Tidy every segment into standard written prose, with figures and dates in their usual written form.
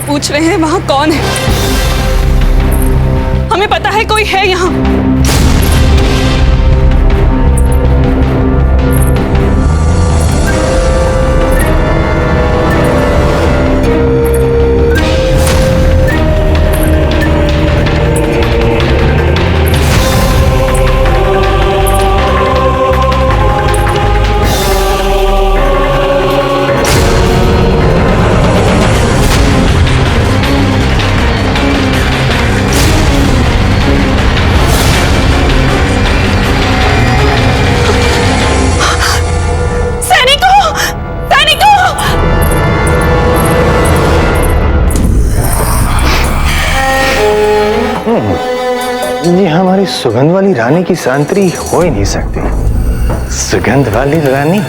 पूछ रहे हैं वहां कौन है? हमें पता है कोई है यहाँ। ये हमारी सुगंध वाली रानी की सांतरी हो ही नहीं सकती। सुगंध वाली रानी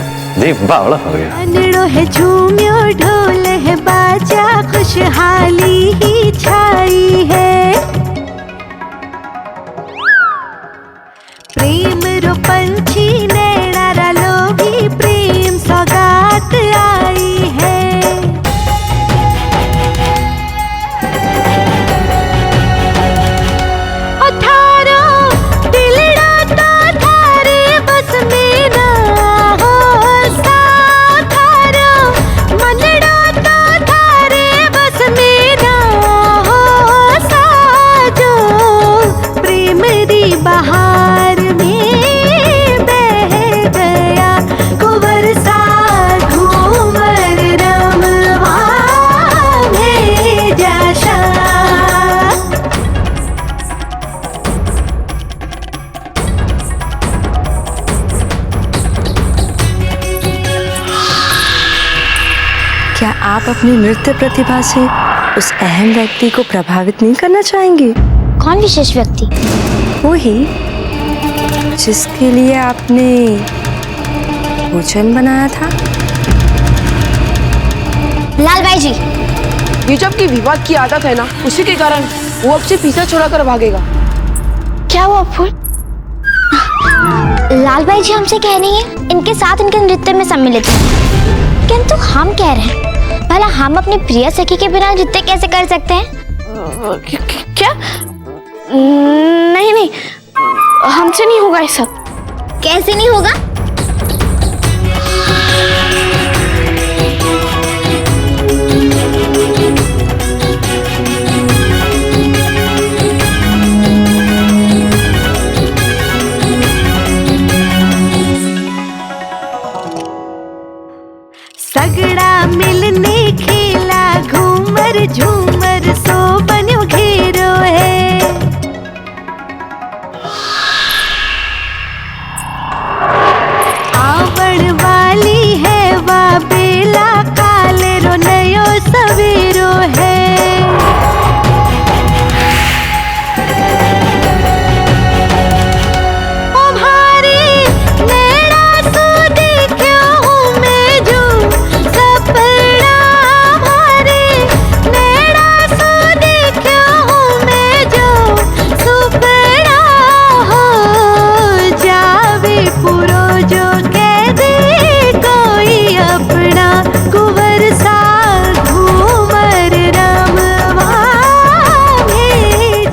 देख बावड़ा हो गया। अनड़ो है झूमियो ढोल है बाजा खुशहाली ही छाई है। प्रेम रो पंछी नैना रालो भी प्रेम सौगात आई है। क्या आप अपनी नृत्य प्रतिभा से उस अहम व्यक्ति को प्रभावित नहीं करना चाहेंगे? कौन विशेष व्यक्ति? वो ही जिसके लिए आपने भोजन बनाया था। लाल भाई जी, ये जब की विवाद की आदत है ना, उसी के कारण वो आपसे पीछा छोड़ा कर भागेगा। क्या हुआ फूल? लाल भाई जी हमसे कह रही हैं इनके साथ इनके नृत्य में सम्मिलित हैं, किंतु हम कह रहे हैं भला हम अपनी प्रिय सखी के बिना नृत्य कैसे कर सकते हैं? क्या? नहीं नहीं, हमसे नहीं होगा ये सब। कैसे नहीं होगा? सगड़ा मिलने खेला घूमर झूमर सो बन्यो घेरो है। आवण वाली है वा बेला काले रो नयो सवेरो है।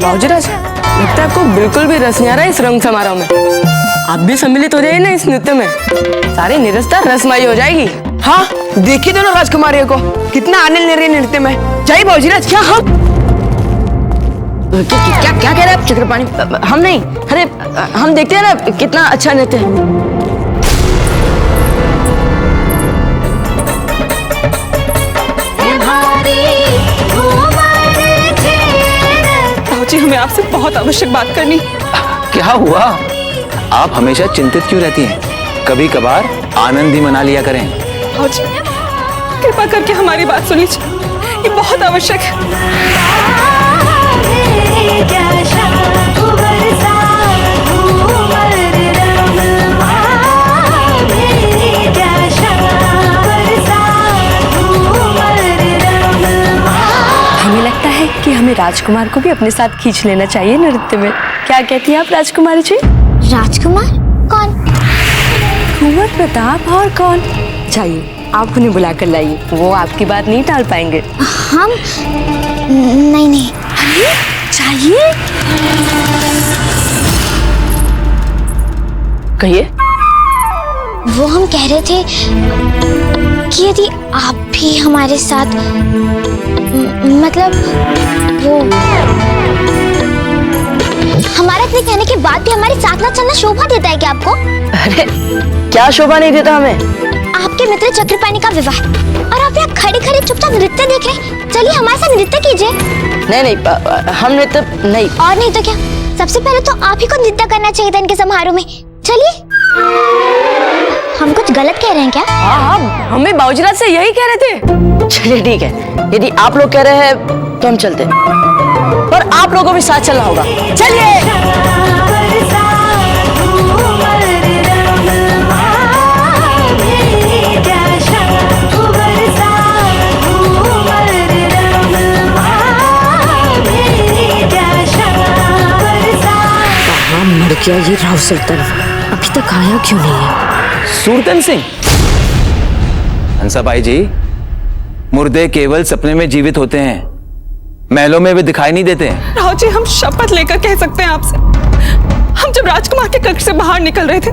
बाबूजीराज, लगता है आपको बिल्कुल भी रस नहीं आ रहा है इस रंग समारोह में। आप भी सम्मिलित हो जाइए ना इस नृत्य में, सारी निरस्ता रसमाई हो जाएगी। हाँ, देखिए दोनों राजकुमारियों को कितना आनंद ले रही है नृत्य में। जाइए बाबूजीराज। क्या हम क्या क्या कह रहे हैं आप चक्रपाणी? हम नहीं, अरे हम देखते हैं ना कितना अच्छा नृत्य है। जी हमें आपसे बहुत आवश्यक बात करनी। क्या हुआ? आप हमेशा चिंतित क्यों रहती हैं? कभी कभार आनंद ही मना लिया करें। जी कृपा करके हमारी बात सुन लीजिए, ये बहुत आवश्यक है। कि हमें राजकुमार को भी अपने साथ खींच लेना चाहिए नृत्य में। क्या कहती हैं आप राजकुमारी जी? राजकुमार? कौन? कुंवर प्रताप और कौन? जाइए आप उन्हें बुला कर लाइए, वो आपकी बात नहीं टाल पाएंगे। हम नहीं नहीं चाहिए कहिए। वो हम कह रहे थे कि यदि आप भी हमारे साथ मतलब वो हमारा इतने कहने के बाद भी हमारे साथ ना चलना शोभा देता है क्या आपको? अरे क्या शोभा नहीं देता हमें? आपके मित्र चक्रपाणी का विवाह और आप यहाँ खड़े खड़े चुपचाप नृत्य देख रहे हैं। चलिए हमारे साथ नृत्य कीजिए। नहीं हम नृत्य नहीं। और नहीं तो क्या, सबसे पहले तो आप ही को नृत्य करना चाहिए था इनके समारोह में। चलिए। हम कुछ गलत कह रहे हैं क्या? हाँ हम भी बाबूजीराज से यही कह रहे थे। चलिए ठीक है, यदि आप लोग कह रहे हैं तो हम चलते हैं, और आप लोगों को भी साथ चलना होगा। चलिए। मर गया ये राव सुल्तान, अभी तक आया क्यों नहीं है? सूरतन सिंह। हंसाबाई जी, मुर्दे केवल सपने में जीवित होते हैं, महलों में वे दिखाई नहीं देते हैं। राव जी, हम शपथ लेकर कह सकते हैं आपसे, हम जब राजकुमार के कक्ष से बाहर निकल रहे थे,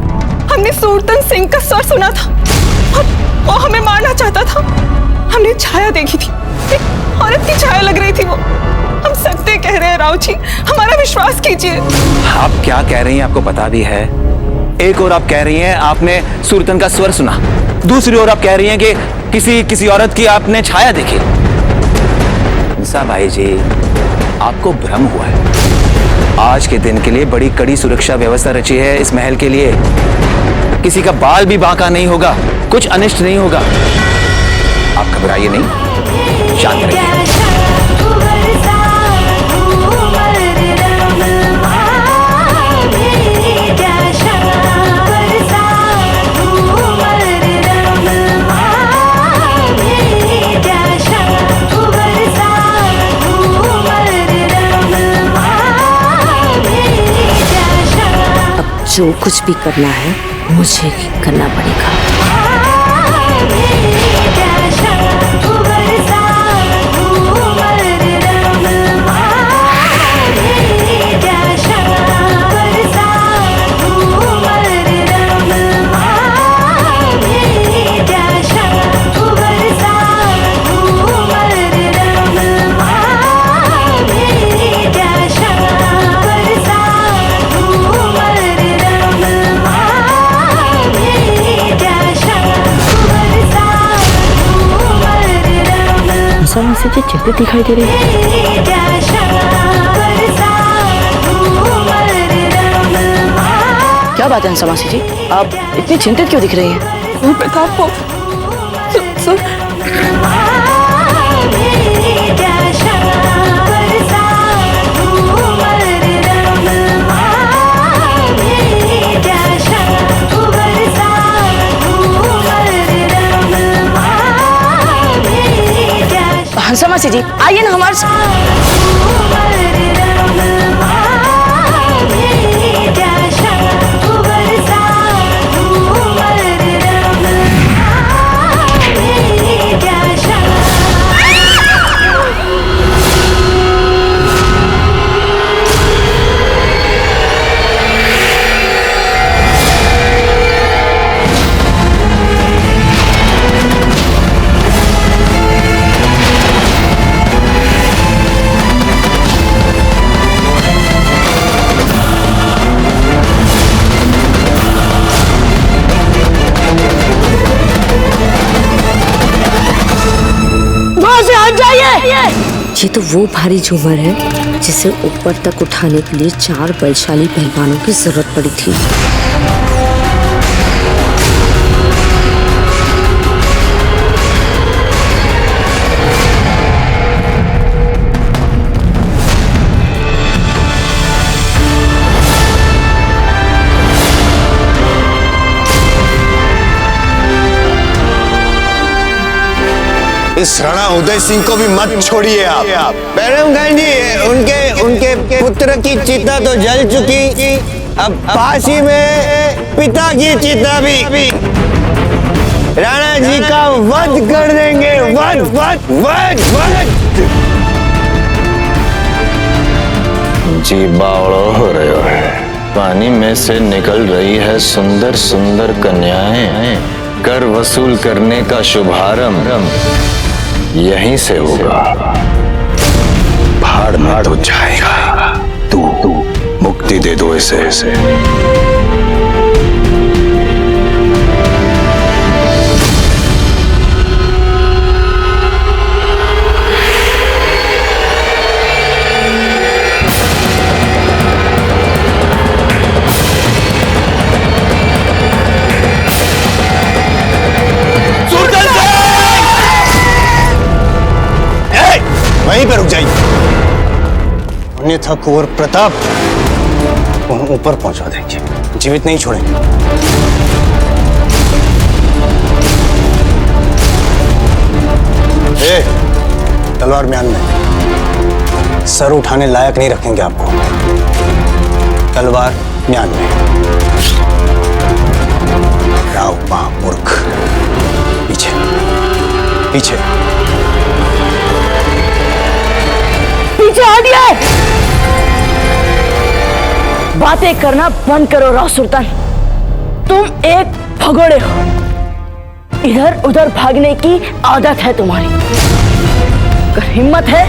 हमने सूरतन सिंह का स्वर सुना था और वो हमें मारना चाहता था। हमने छाया देखी थी, एक औरत की छाया लग रही थी वो। हम सत्य कह रहे हैं राव जी, हमारा विश्वास कीजिए। आप क्या कह रही हैं आपको पता भी है? एक और आप कह रही हैं आपने सूरतन का स्वर सुना, दूसरी ओर आप कह रही हैं कि किसी औरत की आपने छाया देखी। हंसाबाई जी, आपको भ्रम हुआ है। आज के दिन के लिए बड़ी कड़ी सुरक्षा व्यवस्था रची है इस महल के लिए। किसी का बाल भी बांका नहीं होगा, कुछ अनिष्ट नहीं होगा। आप घबराइए नहीं, शांत रहिए। जो कुछ भी करना है मुझे ही करना पड़ेगा। से चिंतित दिखाई दे रही है। क्या बात है हंसामासी जी, आप इतनी चिंतित क्यों दिख रही हैं? वो प्रताप वो हंसामासी जी आइए ना हमारे ये तो वो भारी झूमर है जिसे ऊपर तक उठाने के लिए 4 बलशाली पहलवानों की जरूरत पड़ी थी। इस राणा उदय सिंह को भी मत छोड़िए आप। बैरमगंज जी, उनके पुत्र की चिता तो जल चुकी, अब पास ही में पिता की चिता भी। राणा जी का वध कर देंगे। वध वध वध वध। जी बावड़ो हो रहे हो। पानी में से निकल रही है सुंदर सुंदर कन्याएं। कर वसूल करने का शुभारंभ यहीं से होगा। भाड़ में तो जाएगा। तू मुक्ति दे दो इसे। वहीं पर रुक जाइए, अन्यथा कुंवर प्रताप उन्हें ऊपर पहुंचा देंगे, जीवित नहीं छोड़ेंगे। तलवार म्यान में, सर उठाने लायक नहीं रखेंगे आपको। तलवार म्यान में। राव महामूर्ख, पीछे पीछे पीछे हटिए। बातें करना बंद करो राव सुल्तान। तुम एक भगोड़े हो, इधर उधर भागने की आदत है तुम्हारी। अगर हिम्मत है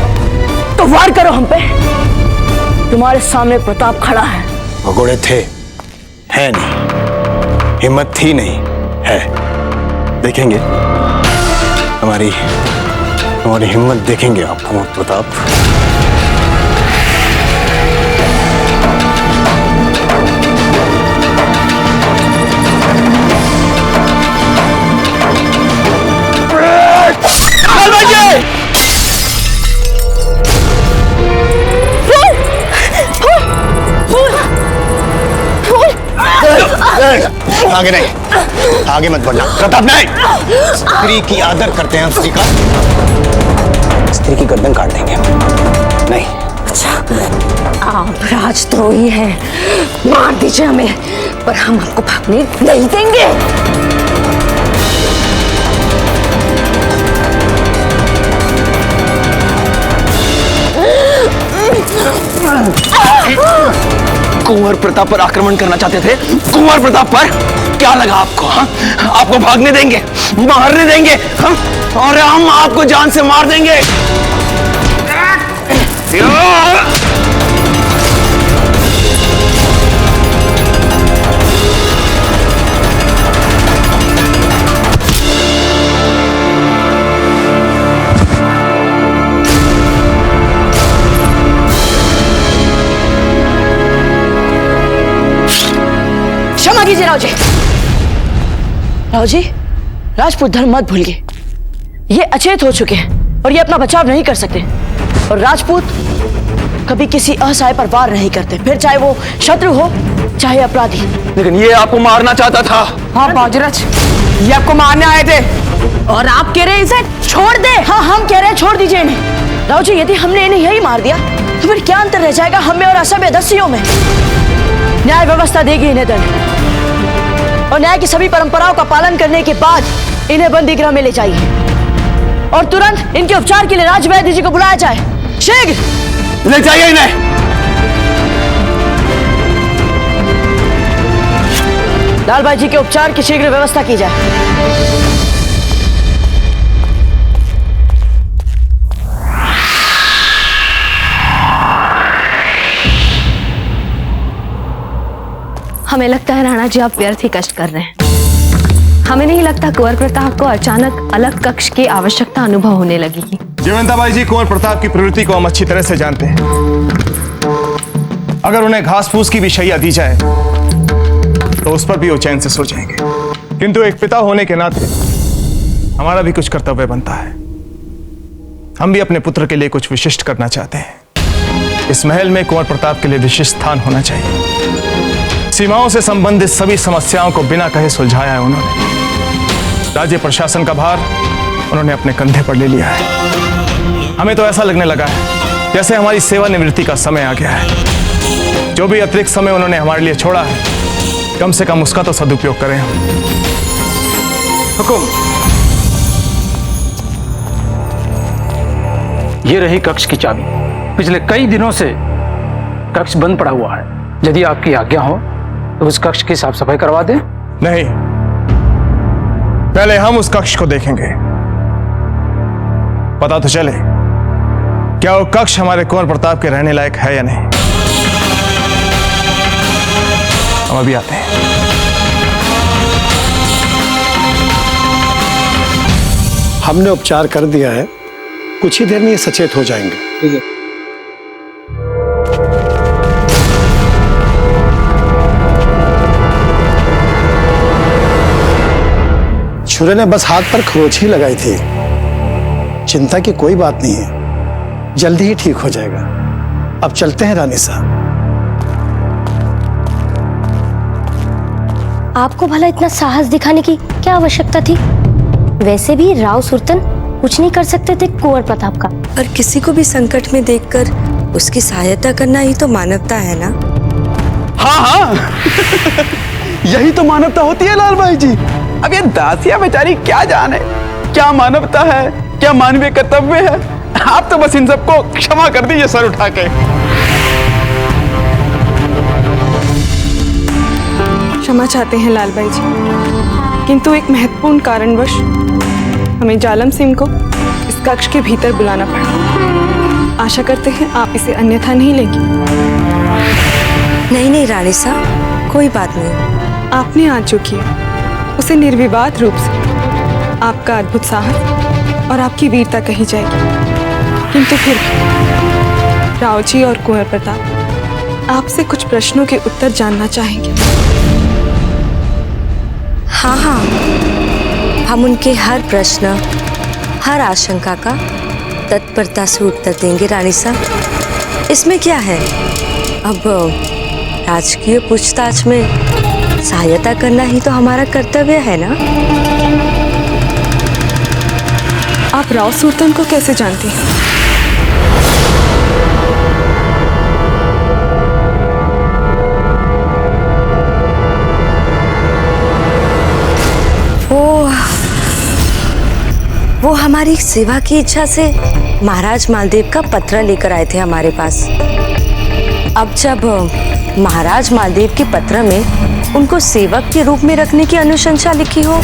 तो वार करो हम पे। तुम्हारे सामने प्रताप खड़ा है। भगोड़े थे, है नहीं। हिम्मत थी नहीं, है। देखेंगे हमारी हिम्मत देखेंगे आप कुंवर प्रताप। आगे नहीं, आगे मत बढ़ना प्रताप। नहीं, स्त्री की आदर करते हैं, स्त्री की गर्दन काट देंगे। नहीं। अच्छा, आप राजद्रोही हैं, मार दीजिए हमें, पर हम आपको भागने नहीं देंगे। कुंवर प्रताप पर आक्रमण करना चाहते थे। कुंवर प्रताप पर क्या लगा आपको? हाँ? आपको भागने देंगे, मारने देंगे, हाँ? और हम आपको जान से मार देंगे। क्षमा कीजिए राव जी। राव जी, राजपूत धर्म मत भूलिए। ये अचेत हो चुके हैं और ये अपना बचाव नहीं कर सकते। और राजपूत कभी किसी असहाय पर वार नहीं करते, फिर चाहे वो शत्रु हो चाहे अपराधी। लेकिन ये आपको मारना चाहता था। हाँ बाजरज, ये आपको मारने आए थे और आप कह रहे हैं इसे छोड़ दे। हाँ, हम कह रहे हैं छोड़ दीजिए इन्हें। राव जी, यदि हमने इन्हें यही मार दिया तो फिर क्या अंतर रह जाएगा हमें और असभ्य दस्युओं में? न्याय व्यवस्था देगी इन्हें दंड, और न्याय की सभी परंपराओं का पालन करने के बाद इन्हें बंदी गृह में ले जाइए और तुरंत इनके उपचार के लिए राजवैद्य जी को बुलाया जाए। शीघ्र ले जाइए इन्हें। लाल भाई जी के उपचार की शीघ्र व्यवस्था की जाए। हमें लगता है राणा जी आप व्यर्थ ही कष्ट कर रहे हैं। हमें नहीं लगता कुंवर प्रताप को अचानक अलग कक्ष की आवश्यकता अनुभव होने लगेगी। जयवंताबाई जी कुंवर प्रताप की प्रवृत्ति को हम अच्छी तरह से जानते हैं। अगर उन्हें घास फूस की भी शैया दी जाए तो उस पर भी वो चैन से सो जाएंगे। किंतु एक पिता होने के नाते हमारा भी कुछ कर्तव्य बनता है। हम भी अपने पुत्र के लिए कुछ विशिष्ट करना चाहते हैं। इस महल में कुंवर प्रताप के लिए विशिष्ट स्थान होना चाहिए। सीमाओं से संबंधित सभी समस्याओं को बिना कहे सुलझाया है उन्होंने। राज्य प्रशासन का भार उन्होंने अपने कंधे पर ले लिया है। हमें तो ऐसा लगने लगा है जैसे हमारी सेवानिवृत्ति का समय आ गया है। जो भी अतिरिक्त समय उन्होंने हमारे लिए छोड़ा है, कम से कम उसका तो सदुपयोग करें हम। हुकुम। ये रही कक्ष की चाबी। पिछले कई दिनों से कक्ष बंद पड़ा हुआ है। यदि आपकी आज्ञा हो तो उस कक्ष की साफ सफाई करवा दें। नहीं, पहले हम उस कक्ष को देखेंगे, पता तो चले क्या वो कक्ष हमारे कुंवर प्रताप के रहने लायक है या नहीं। हम अभी आते हैं। हमने उपचार कर दिया है, कुछ ही देर में ये सचेत हो जाएंगे। ठीक है। छुरे ने बस हाथ पर खरोच ही लगाई थी। चिंता की कोई बात नहीं है, जल्दी ही ठीक हो जाएगा। अब चलते हैं रानी साहब। आपको भला इतना साहस दिखाने की क्या आवश्यकता थी? वैसे भी राव सुरतन कुछ नहीं कर सकते थे कुंवर प्रताप का। और किसी को भी संकट में देखकर उसकी सहायता करना ही तो मानवता है ना। हाँ यही तो मानवता होती है लाल भाई जी। अब ये दासिया बेचारी क्या जाने क्या मानवता है, क्या मानवीय कर्तव्य है। आप तो बस इन सबको क्षमा कर दीजिए सर उठा के। क्षमा चाहते हैं लाल भाई जी, किंतु एक महत्वपूर्ण कारणवश हमें जालम सिंह को इस कक्ष के भीतर बुलाना पड़ा। आशा करते हैं आप इसे अन्यथा नहीं लेंगी। नहीं रानी साहब, कोई बात नहीं। आपने आज जो किया उसे निर्विवाद रूप से आपका अद्भुत साहस और आपकी वीरता कही जाएगी। किंतु फिर राव जी और कुंवर प्रताप आपसे कुछ प्रश्नों के उत्तर जानना चाहेंगे। हाँ, हम उनके हर प्रश्न, हर आशंका का तत्परता से उत्तर देंगे रानी साहब। इसमें क्या है, अब राजकीय पूछताछ में सहायता करना ही तो हमारा कर्तव्य है ना। आप राव सुल्तान को कैसे जानती हैं? वो हमारी सेवा की इच्छा से महाराज मालदेव का पत्र लेकर आए थे हमारे पास। अब जब महाराज मालदेव के पत्र में उनको सेवक के रूप में रखने की अनुशंसा लिखी हो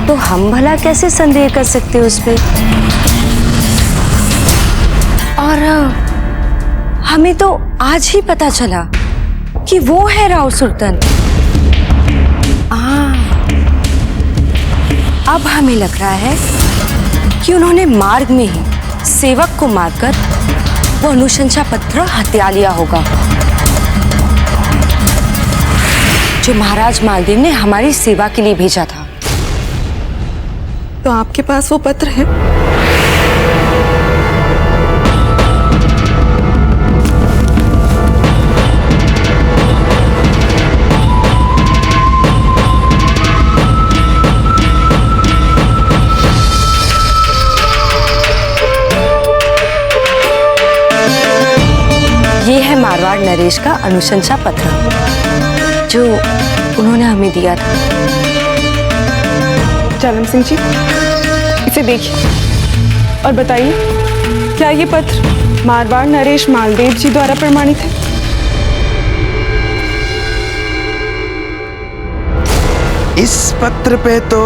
तो हम भला कैसे संदेह कर सकते उस पे। और हमें तो आज ही पता चला कि वो है राव सुल्तान। अब हमें लग रहा है कि उन्होंने मार्ग में ही सेवक को मारकर वो अनुशंसा पत्र हत्या लिया होगा जो महाराज मालदेव ने हमारी सेवा के लिए भेजा था। तो आपके पास वो पत्र है? ये है मारवाड़ नरेश का अनुशंसा पत्र जो उन्होंने हमें दिया था। जालम सिंह जी, इसे देखिए और बताइए, क्या ये पत्र मारवाड़ नरेश मालदेव जी द्वारा प्रमाणित है? इस पत्र पे तो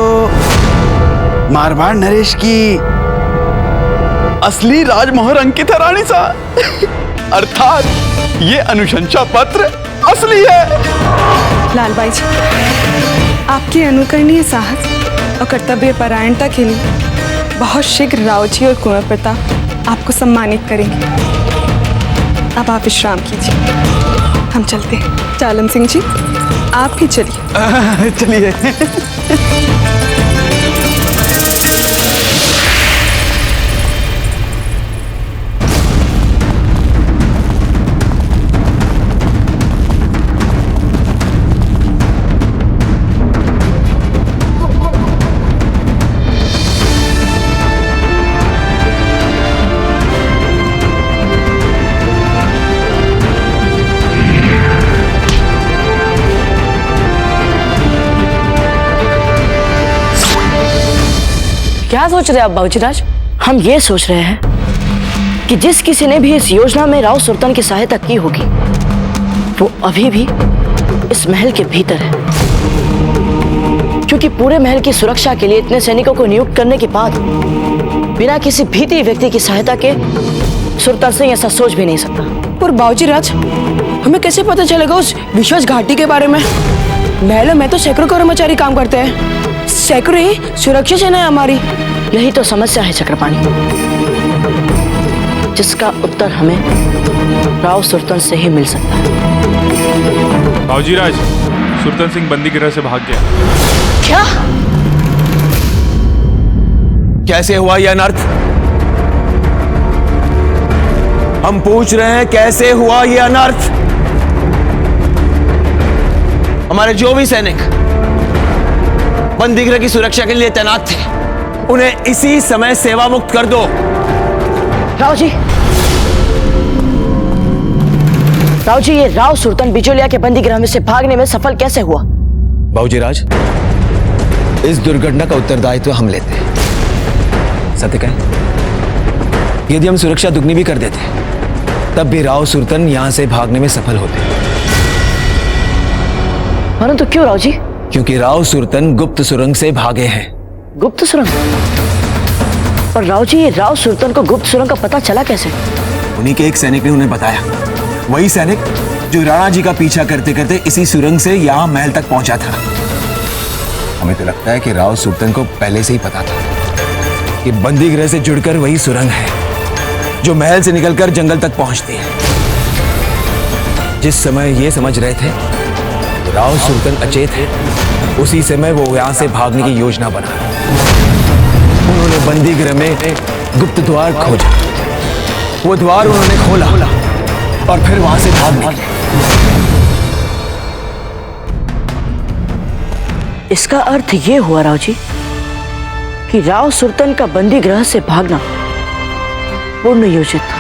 मारवाड़ नरेश की असली राजमोहर अंकित है रानी साहब। अर्थात ये अनुशंसा पत्र असली है। लाल भाई जी, आपकी अनुकरणीय साहस और कर्तव्य परायणता के लिए बहुत शीघ्र राव जी और कुंवर प्रताप आपको सम्मानित करेंगे। अब आप विश्राम कीजिए, हम चलते हैं। जालम सिंह जी, आप भी चलिए। चलिए। क्या सोच रहे हैं आप बाबूजीराज? हम ये सोच रहे हैं कि जिस किसी ने भी इस योजना में राव सुल्तान की सहायता की होगी वो अभी भी इस महल के भीतर है, क्योंकि पूरे महल की सुरक्षा के लिए इतने सैनिकों को नियुक्त करने के बाद बिना किसी भीतरी व्यक्ति की सहायता के सुल्तान सिंह ऐसा सोच भी नहीं सकता। पर बाबूजीराज, हमें कैसे पता चलेगा उस विश्वास घाटी के बारे में? महल में तो सैकड़ों कर्मचारी काम करते हैं, सैकड़ों ही सुरक्षा सेना है हमारी। यही तो समस्या है चक्रपाणी, जिसका उत्तर हमें राव सुल्तान से ही मिल सकता है। बाबूजीराज, सुल्तान सिंह बंदीगृह से भाग गया। क्या? कैसे हुआ यह अनर्थ? हम पूछ रहे हैं कैसे हुआ यह अनर्थ? हमारे जो भी सैनिक बंदीगृह की सुरक्षा के लिए तैनात थे उन्हें इसी समय सेवा मुक्त कर दो। राव जी, ये राव सुल्तान बिचौलिया के बंदीगृह में से भागने में सफल कैसे हुआ? बाबूजीराज, इस दुर्घटना का उत्तरदायित्व हम लेते हैं। सत्य कहें, यदि हम सुरक्षा दुगनी भी कर देते तब भी राव सुल्तान यहां से भागने में सफल होते। परंतु क्यों राव जी? क्योंकि राव सुल्तान गुप्त सुरंग से भागे हैं। गुप्त सुरंग? पर राव जी, ये राव सुल्तान को गुप्त सुरंग का पता चला कैसे? उन्हीं के एक सैनिक ने उन्हें बताया। वही सैनिक जो राणा जी का पीछा करते करते इसी सुरंग से यहां महल तक पहुंचा था। हमें तो लगता है कि राव सुल्तान को पहले से ही पता था कि बंदीगृह से जुड़कर वही सुरंग है जो महल से निकलकर जंगल तक पहुंचती है। जिस समय ये समझ रहे थे राव सुल्तान अचेत है, उसी समय वो यहां से भागने की योजना बना। उन्होंने बंदीगृह में गुप्त द्वार खोजा, वो द्वार उन्होंने खोला और फिर वहां से भाग निकले। इसका अर्थ ये हुआ राव जी कि राव सुल्तान का बंदीगृह से भागना पूर्ण योजित था।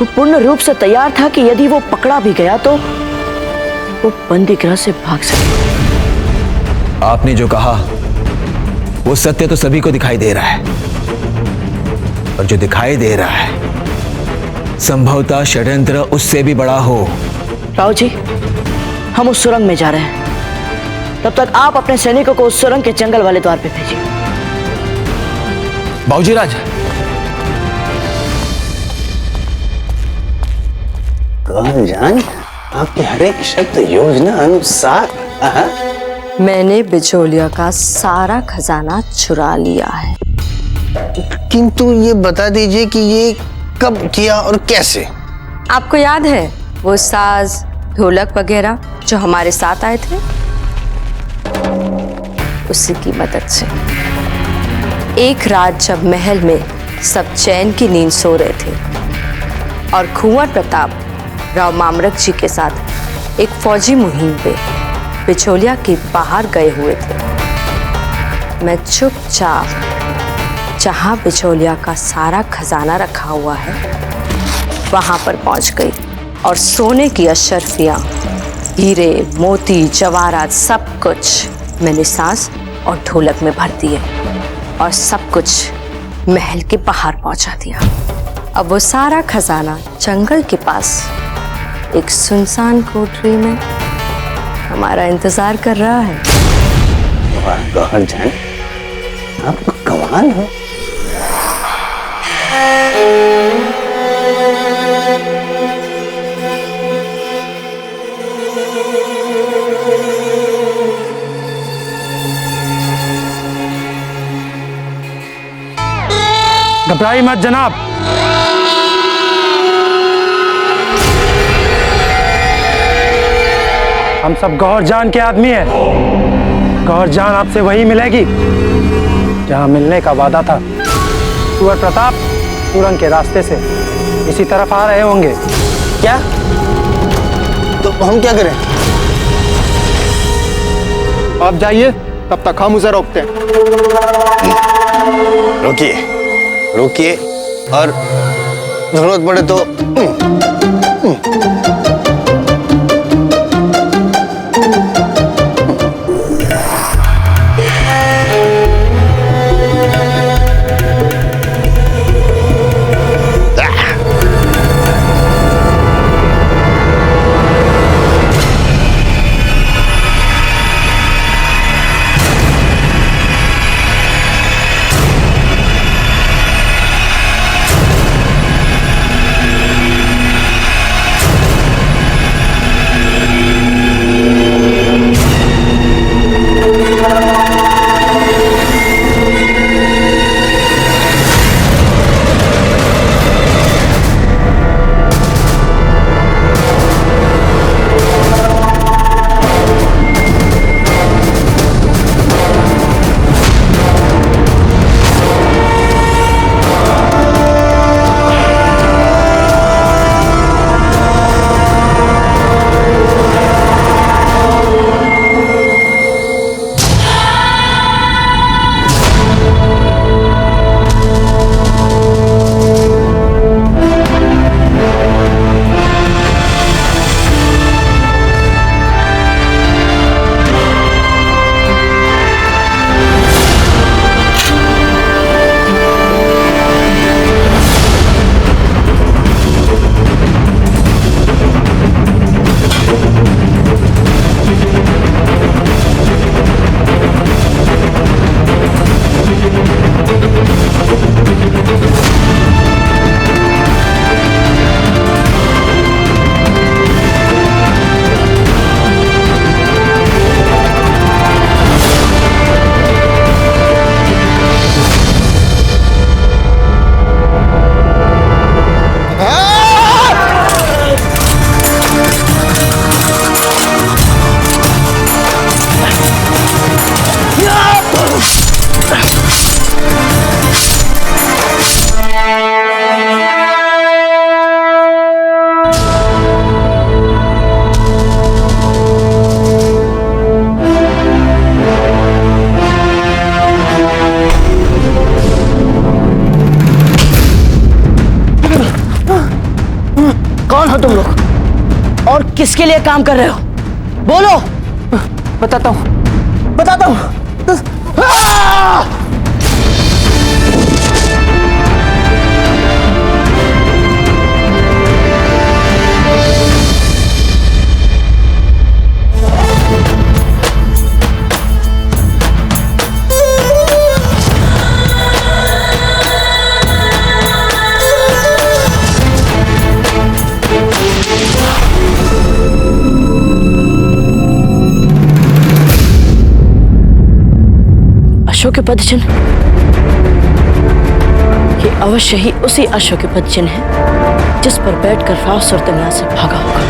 वो पूर्ण रूप से तैयार था कि यदि वो पकड़ा भी गया तो वो बंदीगृह से भाग सके। आपने जो कहा वो सत्य तो सभी को दिखाई दे रहा है, और जो दिखाई दे रहा है संभवतः षड्यंत्र उससे भी बड़ा हो। राव जी, हम उस सुरंग में जा रहे हैं, तब तक आप अपने सैनिकों को उस सुरंग के जंगल वाले द्वार पे भेजिए। बाबूजीराज, जान, आपके हर एक शब्द योजना अनुसार। मैंने बिचौलिया का सारा खजाना चुरा लिया है। किंतु ये बता दीजिए कि ये कब किया और कैसे? आपको याद है वो साज, ढोलक वगैरह जो हमारे साथ आए थे? उसी की मदद से। एक रात जब महल में सब चैन की नींद सो रहे थे और कुंवर प्रताप राव मामरक जी के साथ एक फौजी मुहिम पे बिचौलिया के बाहर गए हुए थे, मैं चुपचाप जहां बिचौलिया का सारा खजाना रखा हुआ है वहां पर पहुंच गई और सोने की अशर्फियां, हीरे, मोती, जवाहरात सब कुछ मैंने सांस और ढोलक में भर दिए और सब कुछ महल के बाहर पहुंचा दिया। अब वो सारा खजाना जंगल के पास एक सुनसान कोठरी में हमारा इंतजार कर रहा है। वाह गौहर जान, आपको कमाल है। घबराइए मत जनाब, हम सब गौहर जान के आदमी हैं। गौहर जान आपसे वही मिलेगी जहां मिलने का वादा था। कुंवर प्रताप सुरंग के रास्ते से इसी तरफ आ रहे होंगे। क्या? तो हम क्या करें? आप जाइए, तब तक हम उसे रोकते हैं। रुकिए, रुकिए, और जरूरत पड़े तो तुम लोग और किसके लिए काम कर रहे हो? बोलो। बताता हूँ, बताता हूँ। अशोक के पदचिन्ह, ये अवश्य ही उसी अशोक के पदचिन्ह है जिस पर बैठकर राव सुल्तान यहाँ से भागा होगा।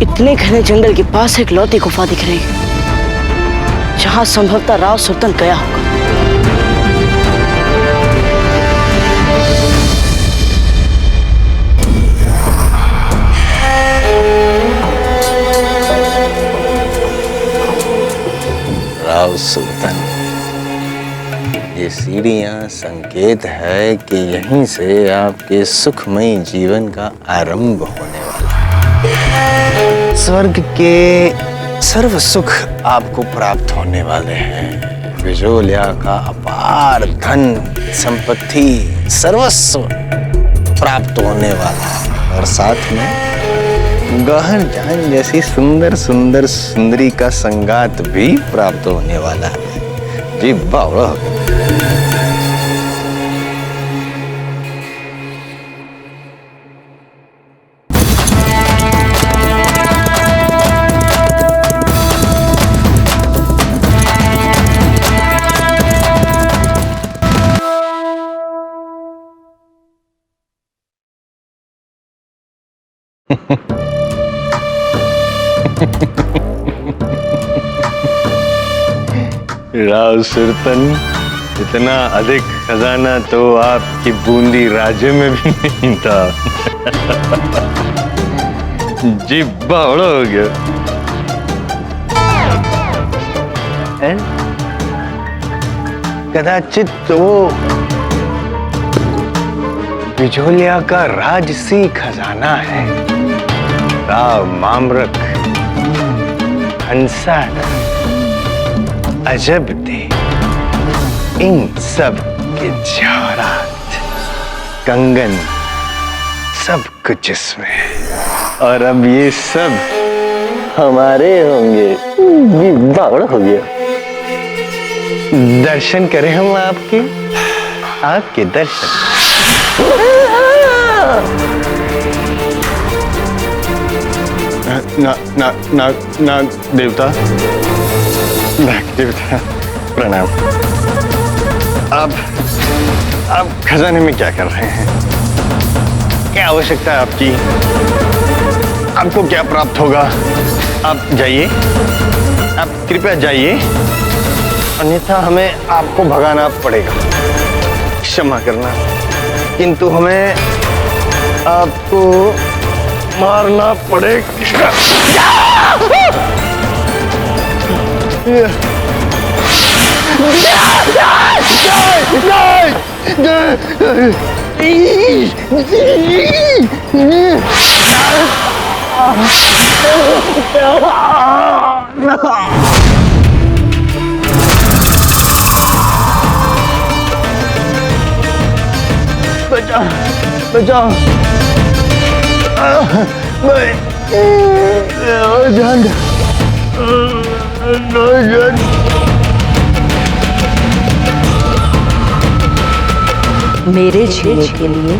इतने घने जंगल के पास एक लौती गुफा दिख रही है जहां संभवतः राव सुल्तान गया होगा। राव सुल्तान, ये सीढ़ियां संकेत है कि यहीं से आपके सुखमयी जीवन का आरंभ होने वाला है। स्वर्ग के सर्व सुख आपको प्राप्त होने वाले हैं। बिजोलिया का अपार धन संपत्ति सर्वस्व प्राप्त होने वाला है और साथ में गहन जान जैसी सुंदर सुंदर सुंदरी का संगात भी प्राप्त होने वाला है। जी बावड़ा। राव सुल्तान, इतना अधिक खजाना तो आपकी बूंदी राज्य में भी नहीं था। जी बावड़ा हो गया। कदाचित तो बिजोलिया का राजसी खजाना है। राव मामरक, हंसा, अजब थे, इन सब के जवाहरात, कंगन, सब कुछ इसमें है और अब ये सब हमारे होंगे। बावड़ा हो गया। दर्शन करें हम आपके दर्शन। नाग देवता, प्रणाम। आप खजाने में क्या कर रहे हैं? क्या आवश्यकता है आपकी? आपको क्या प्राप्त होगा? आप जाइए, आप कृपया जाइए, अन्यथा हमें आपको भगाना पड़ेगा। क्षमा करना, किंतु हमें आपको मारना पड़ेगा। बचा बचा जान मेरे जीने के लिए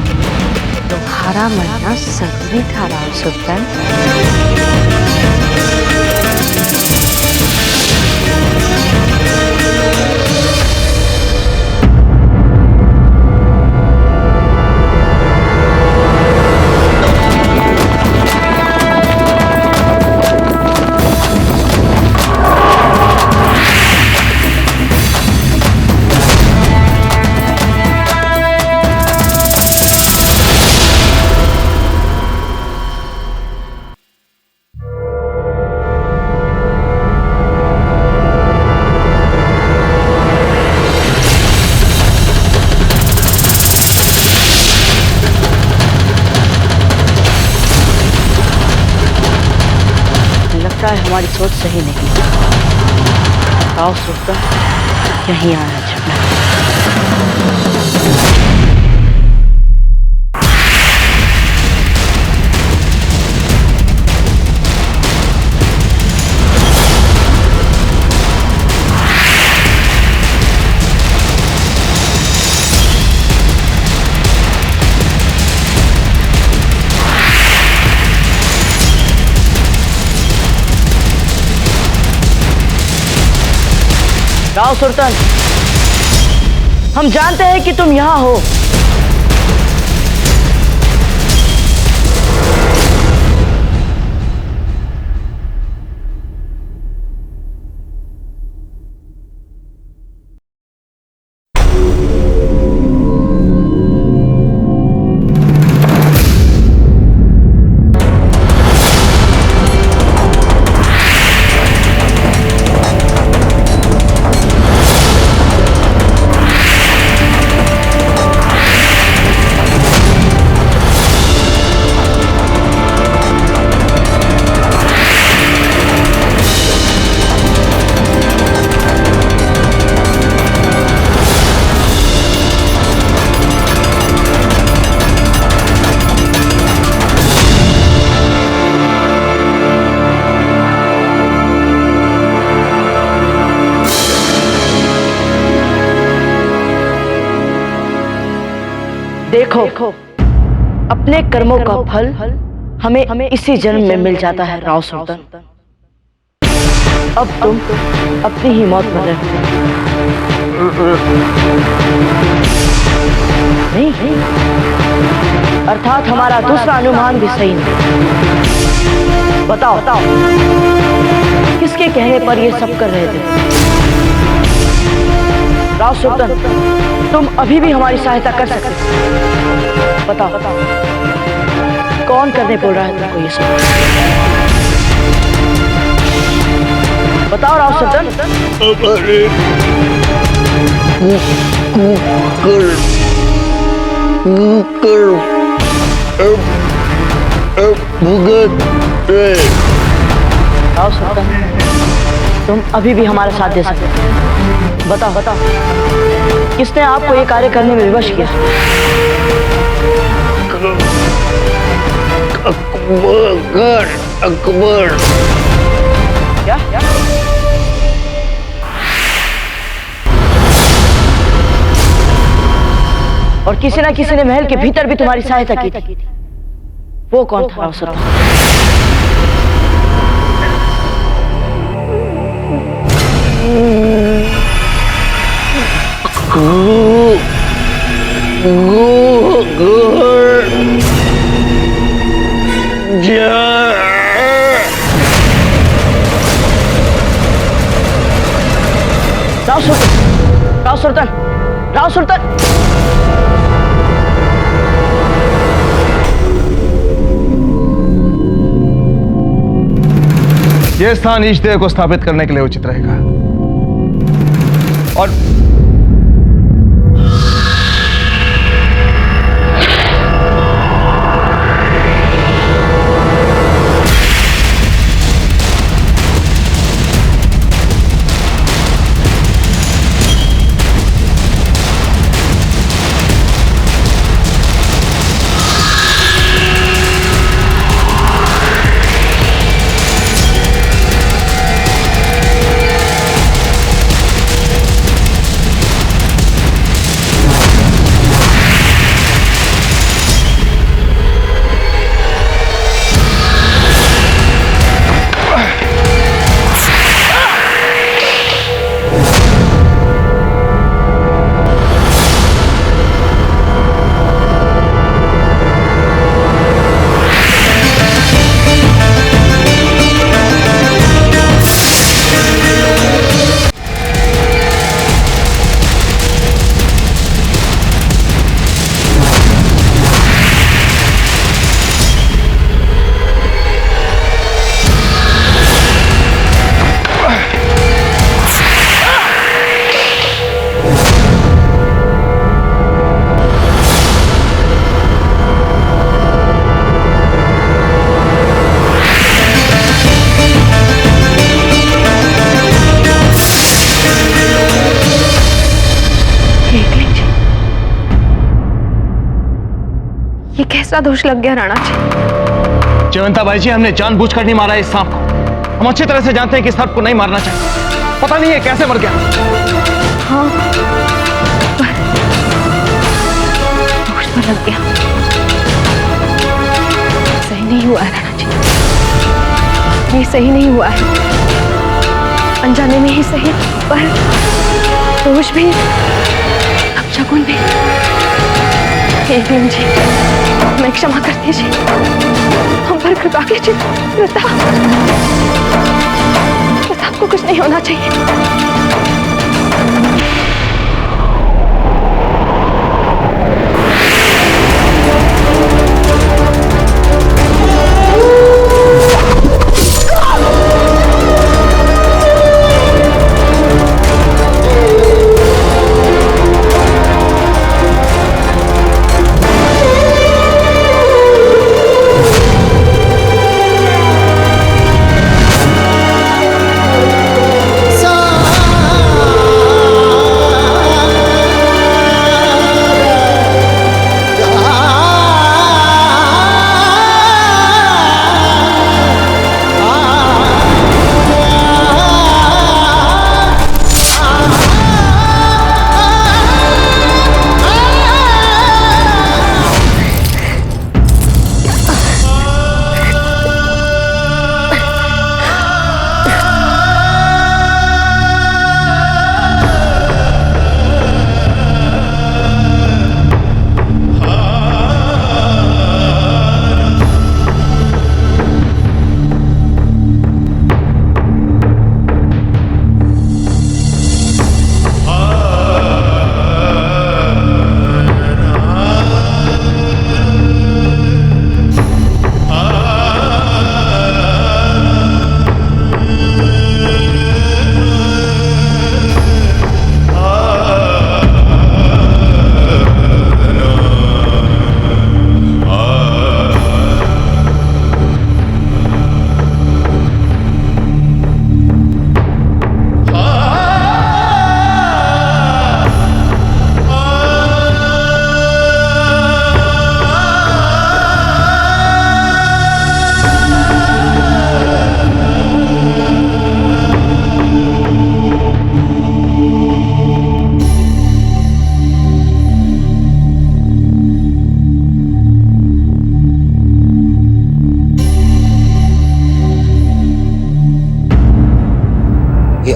तुम्हारा मरना जरूरी था राव सुल्तान। हमारी सोच सही नहीं। राव सुल्तान यहीं आना चाहिए। राव सुल्तान, हम जानते हैं कि तुम यहाँ हो। देखो, अपने कर्मों का फल हमें इसी जन्म में मिल जाता है राव सुल्तान। अब तुम अपनी ही मौत पर रहो। नहीं, अर्थात हमारा दूसरा अनुमान भी सही नहीं। बताओ किसके कहने पर ये सब कर रहे थे? राव सुल्तान, तुम अभी भी हमारी सहायता कर सकते हो। बताओ कौन करने बोल रहा है तुमको ये सब? बताओ राव सुल्तान। राव सुल्तान, तुम अभी भी हमारा साथ दे सकते हो। बताओ किसने आपको ये कार्य करने में विवश किया? अकबर। क्या? और किसी ना किसी ने महल के भीतर भी तुम्हारी सहायता की थी। वो कौन था राव सुल्तान? राव सुल्तान। यह स्थान ईष्टदेव को स्थापित करने के लिए उचित रहेगा। और का दोष लग गया राणा जी। जयवंता बाई जी, हमने जानबूझकर नहीं मारा इस सांप को। हम अच्छी तरह से जानते हैं कि सांप को नहीं मारना चाहिए। पता नहीं है कैसे मर गया। हाँ, दोष तो लग गया। सही नहीं हुआ है राणा जी, ये सही नहीं हुआ है। अनजाने में ही सही, पर दोष भी, अपशकुन भी। हे भीम जी, मैं क्षमा कर दीजिए, हम पर कृपा कीजिए। प्रताप को कुछ नहीं होना चाहिए।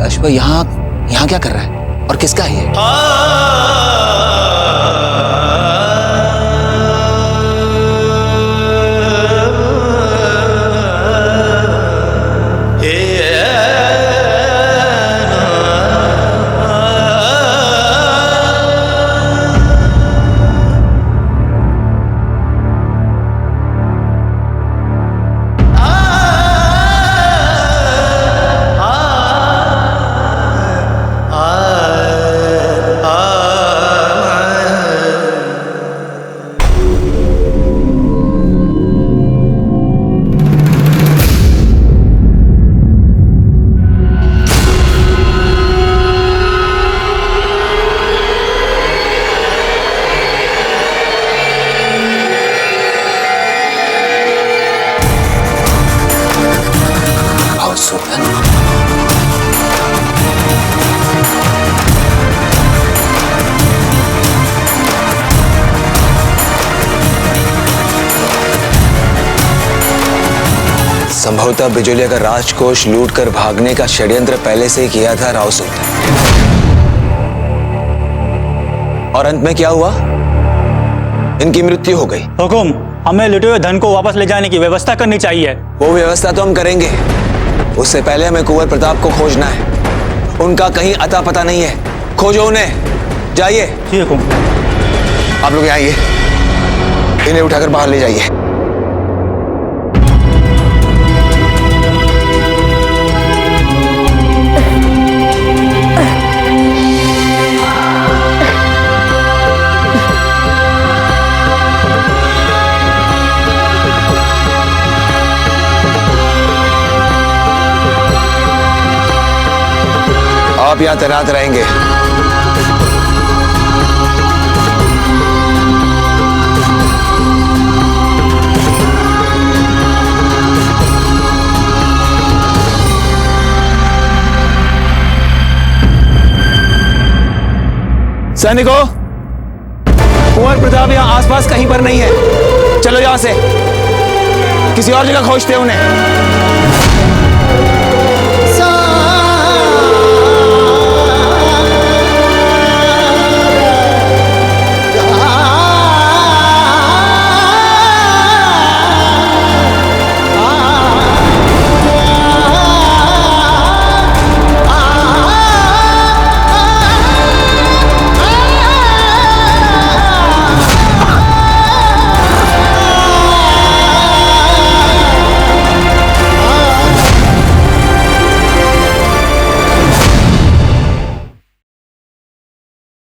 अश्व यहाँ क्या कर रहा है और किसका है ये? संभवतः बिजोलिया का राजकोष लूटकर भागने का षड्यंत्र पहले से ही किया था राव सुल्तान। और अंत में क्या हुआ? इनकी मृत्यु हो गई। हुकुम, हमें लुटे हुए धन को वापस ले जाने की व्यवस्था करनी चाहिए। वो व्यवस्था तो हम करेंगे, उससे पहले हमें कुंवर प्रताप को खोजना है। उनका कहीं अता पता नहीं है, खोजो उन्हें। जाइए। जी हुकुम। आप लोग आइए, इन्हें उठाकर बाहर ले जाइए। आप यहां तैनात रहेंगे। सैनिकों, कुंवर प्रताप यहाँ आसपास कहीं पर नहीं है। चलो यहाँ से, किसी और जगह खोजते हैं उन्हें।